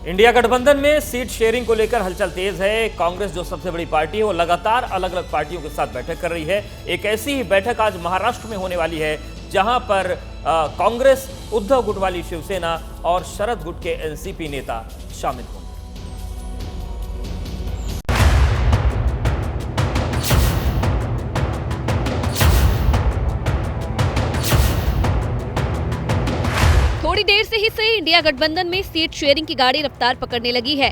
India गठबंधन में seat sharing को लेकर हलचल तेज है। कांग्रेस जो सबसे बड़ी पार्टी है वो लगातार अलग अलग पार्टियों के साथ बैठक कर रही है। एक ऐसी ही बैठक आज महाराष्ट्र में होने वाली है जहां पर कांग्रेस, उद्धव गुट वाली शिवसेना और शरद गुट के एनसीपी नेता शामिल होंगे। थोड़ी देर से ही इंडिया गठबंधन में सीट शेयरिंग की गाड़ी रफ्तार पकड़ने लगी है।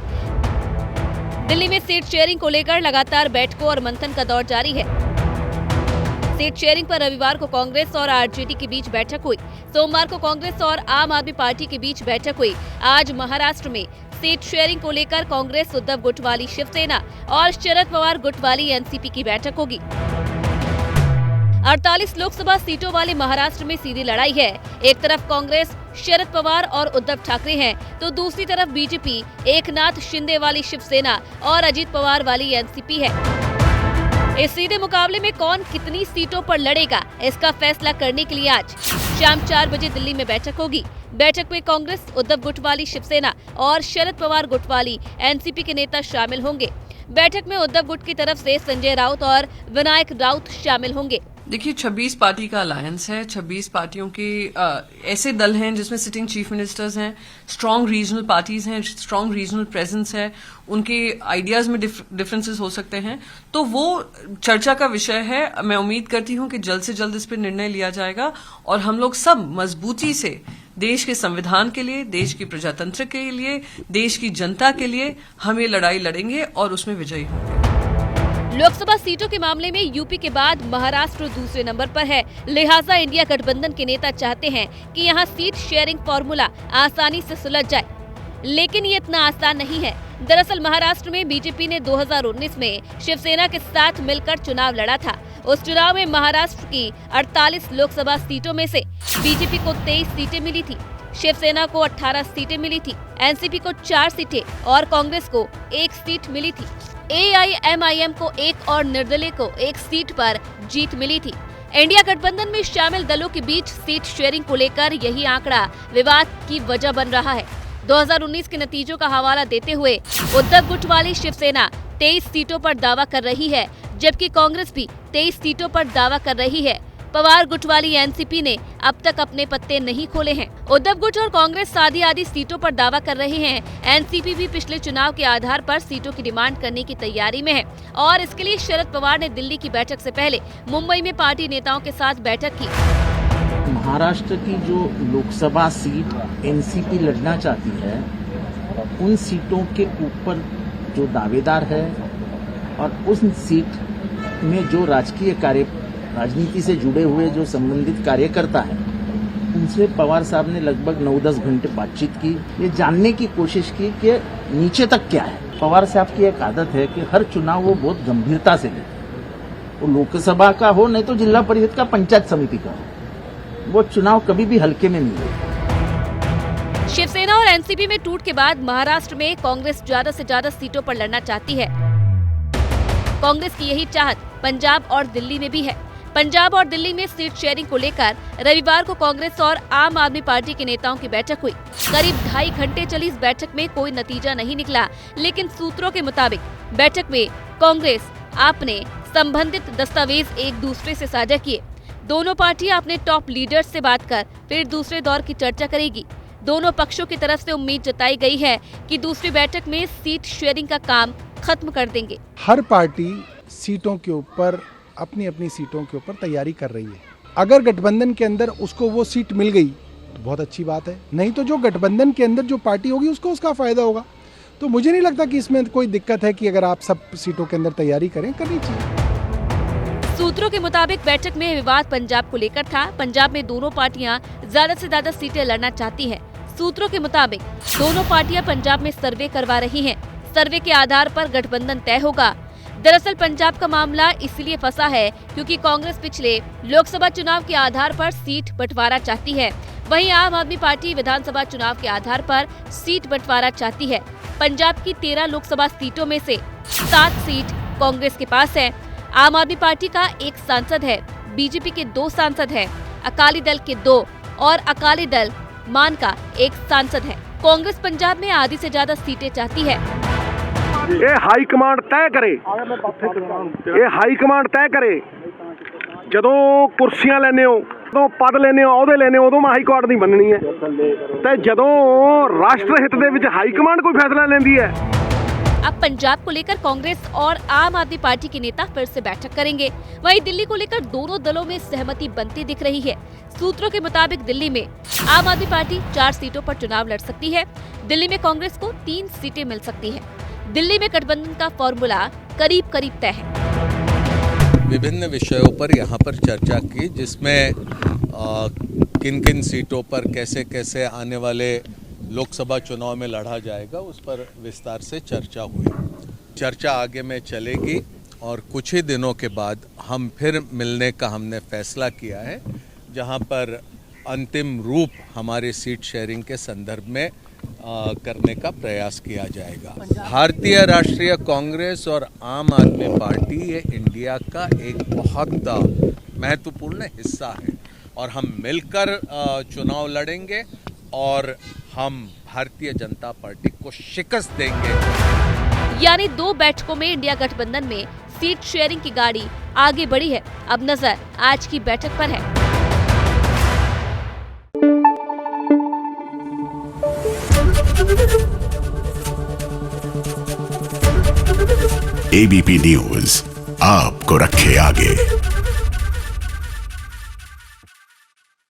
दिल्ली में सीट शेयरिंग को लेकर लगातार बैठकों और मंथन का दौर जारी है। सीट शेयरिंग पर रविवार को कांग्रेस और आरजेडी के बीच बैठक हुई। सोमवार को कांग्रेस और आम आदमी पार्टी के बीच बैठक हुई। आज महाराष्ट्र में सीट शेयरिंग को लेकर कांग्रेस, उद्धव गुट वाली शिवसेना और शरद पवार गुट वाली एनसीपी की बैठक होगी। 48 लोकसभा सीटों वाले महाराष्ट्र में सीधी लड़ाई है। एक तरफ कांग्रेस, शरद पवार और उद्धव ठाकरे हैं, तो दूसरी तरफ बीजेपी, एकनाथ शिंदे वाली शिवसेना और अजित पवार वाली एनसीपी है। इस सीधे मुकाबले में कौन कितनी सीटों पर लड़ेगा, इसका फैसला करने के लिए आज शाम 4 बजे दिल्ली में बैठक होगी। बैठक में कांग्रेस, उद्धव गुट वाली शिवसेना और शरद पवार गुट वाली एनसीपी के नेता शामिल होंगे। बैठक में उद्धव गुट की तरफ से संजय राउत और विनायक राउत शामिल होंगे। देखिए, 26 पार्टी का अलायंस है। 26 पार्टियों के ऐसे दल हैं जिसमें सिटिंग चीफ मिनिस्टर्स हैं, स्ट्रांग रीजनल पार्टीज हैं, स्ट्रांग रीजनल प्रेजेंस है, उनके आइडियाज में डिफरेंसेस हो सकते हैं, तो वो चर्चा का विषय है। मैं उम्मीद करती हूं कि जल्द से जल्द इस पर निर्णय लिया जाएगा और हम लोग सब मजबूती से देश के संविधान के लिए, देश की प्रजातंत्र के लिए, देश की जनता के लिए हम ये लड़ाई लड़ेंगे और उसमें विजयी होंगे। लोकसभा सीटों के मामले में यूपी के बाद महाराष्ट्र दूसरे नंबर पर है। लिहाजा इंडिया गठबंधन के नेता चाहते हैं कि यहां सीट शेयरिंग फॉर्मूला आसानी से सुलझ जाए, लेकिन ये इतना आसान नहीं है। दरअसल महाराष्ट्र में बीजेपी ने 2019 में शिवसेना के साथ मिलकर चुनाव लड़ा था। उस चुनाव में महाराष्ट्र की 48 लोकसभा सीटों में से बीजेपी को 23 सीटें मिली थी, शिवसेना को 18 सीटें मिली थी, एनसीपी को 4 सीटें और कांग्रेस को 1 सीट मिली थी। AIMIM को 1 और निर्दलीय को 1 सीट पर जीत मिली थी। इंडिया गठबंधन में शामिल दलों के बीच सीट शेयरिंग को लेकर यही आंकड़ा विवाद की वजह बन रहा है। 2019 के नतीजों का हवाला देते हुए उद्धव गुट वाली शिवसेना 23 सीटों पर दावा कर रही है, जबकि कांग्रेस भी 23 सीटों पर दावा कर रही है। पवार गुट वाली एनसीपी ने अब तक अपने पत्ते नहीं खोले हैं। उद्धव गुट और कांग्रेस आधी सीटों पर दावा कर रहे हैं। एनसीपी भी पिछले चुनाव के आधार पर सीटों की डिमांड करने की तैयारी में है और इसके लिए शरद पवार ने दिल्ली की बैठक से पहले मुंबई में पार्टी नेताओं के साथ बैठक की। महाराष्ट्र की जो लोकसभा सीट एनसीपी लड़ना चाहती है, उन सीटों के ऊपर जो दावेदार है और उस सीट में जो राजनीति से जुड़े हुए जो संबंधित कार्यकर्ता है, उनसे पवार साहब ने लगभग 9-10 घंटे बातचीत की, ये जानने की कोशिश की कि नीचे तक क्या है। पवार साहब की एक आदत है कि हर चुनाव वो बहुत गंभीरता से लेते, वो लोकसभा का हो नहीं तो जिला परिषद का, पंचायत समिति का हो, वो चुनाव कभी भी हल्के में नहीं लेते। शिवसेना और एनसीपी में टूट के बाद महाराष्ट्र में कांग्रेस ज्यादा से ज्यादा सीटों पर लड़ना चाहती है। कांग्रेस की यही चाहत पंजाब और दिल्ली में भी है। पंजाब और दिल्ली में सीट शेयरिंग को लेकर रविवार को कांग्रेस और आम आदमी पार्टी के नेताओं की बैठक हुई। करीब 2.5 घंटे चली इस बैठक में कोई नतीजा नहीं निकला, लेकिन सूत्रों के मुताबिक बैठक में कांग्रेस आपने संबंधित दस्तावेज एक दूसरे से साझा किए। दोनों पार्टियां अपने टॉप लीडर्स से बात कर फिर दूसरे दौर की चर्चा करेगी। दोनों पक्षों की तरफ से उम्मीद जताई गई है कि दूसरी बैठक में सीट शेयरिंग का काम खत्म कर देंगे। हर पार्टी सीटों के ऊपर अपनी सीटों के ऊपर तैयारी कर रही है। अगर गठबंधन के अंदर उसको वो सीट मिल गई तो बहुत अच्छी बात है, नहीं तो जो गठबंधन के अंदर जो पार्टी होगी उसको उसका फायदा होगा। तो मुझे नहीं लगता कि इसमें कोई दिक्कत है कि अगर आप सब सीटों के अंदर तैयारी करें, करनी चाहिए। सूत्रों के मुताबिक बैठक में विवाद पंजाब को लेकर था। पंजाब में दोनों पार्टियां ज्यादा से ज्यादा सीटें लड़ना चाहती हैं। सूत्रों के मुताबिक दोनों पार्टियां पंजाब में सर्वे करवा रही हैं। सर्वे के आधार पर गठबंधन तय होगा। दरअसल पंजाब का मामला इसलिए फंसा है क्योंकि कांग्रेस पिछले लोकसभा चुनाव के आधार पर सीट बंटवारा चाहती है, वहीं आम आदमी पार्टी विधानसभा चुनाव के आधार पर सीट बंटवारा चाहती है। पंजाब की 13 लोकसभा सीटों में से 7 सीट कांग्रेस के पास है। आम आदमी पार्टी का 1 सांसद है, बीजेपी के 2 सांसद हैं, अकाली दल के 2 और अकाली दल मान का 1 सांसद है। कांग्रेस पंजाब में आधी से ज्यादा सीटें चाहती है। ਇਹ ਹਾਈ ਕਮਾਂਡ ਤੈਅ ਕਰੇ, ਇਹ ਹਾਈ ਕਮਾਂਡ ਤੈਅ ਕਰੇ। ਜਦੋਂ ਕੁਰਸੀਆਂ ਲੈਣੇ ਹੋ, ਜਦੋਂ ਪਦ ਲੈਣੇ ਹੋ, ਅਹੁਦੇ ਲੈਣੇ ਹੋ, ਉਦੋਂ ਹਾਈ ਕਮਾਂਡ ਨਹੀਂ ਬਣਨੀ ਹੈ ਤੇ ਜਦੋਂ ਰਾਸ਼ਟਰ ਹਿੱਤ ਦੇ ਵਿੱਚ ਹਾਈ ਕਮਾਂਡ ਕੋਈ ਫੈਸਲਾ ਲੈਂਦੀ ਹੈ। अब पंजाब को लेकर कांग्रेस और आम आदमी पार्टी के नेता फिर से बैठक करेंगे। वहीं दिल्ली को लेकर दोनों दलों में सहमति बनती दिख रही है। सूत्रों के मुताबिक दिल्ली में आम आदमी पार्टी 4 सीटों पर चुनाव लड़ सकती है। दिल्ली में कांग्रेस को 3 सीटें मिल सकती है। दिल्ली में गठबंधन का फॉर्मूला करीब करीब तय है। विभिन्न विषयों पर यहाँ पर चर्चा की, जिसमें किन किन सीटों पर कैसे कैसे आने वाले लोकसभा चुनाव में लड़ा जाएगा, उस पर विस्तार से चर्चा हुई। चर्चा आगे में चलेगी और कुछ ही दिनों के बाद हम फिर मिलने का हमने फैसला किया है, जहां पर अंतिम रूप हमारे सीट शेयरिंग के संदर्भ में करने का प्रयास किया जाएगा। भारतीय राष्ट्रीय कांग्रेस और आम आदमी पार्टी ये इंडिया का एक बहुत महत्वपूर्ण हिस्सा है और हम मिलकर चुनाव लड़ेंगे और हम भारतीय जनता पार्टी को शिकस्त देंगे। यानी 2 बैठकों में इंडिया गठबंधन में सीट शेयरिंग की गाड़ी आगे बढ़ी है। अब नजर आज की बैठक पर है। एबीपी न्यूज आपको रखे आगे।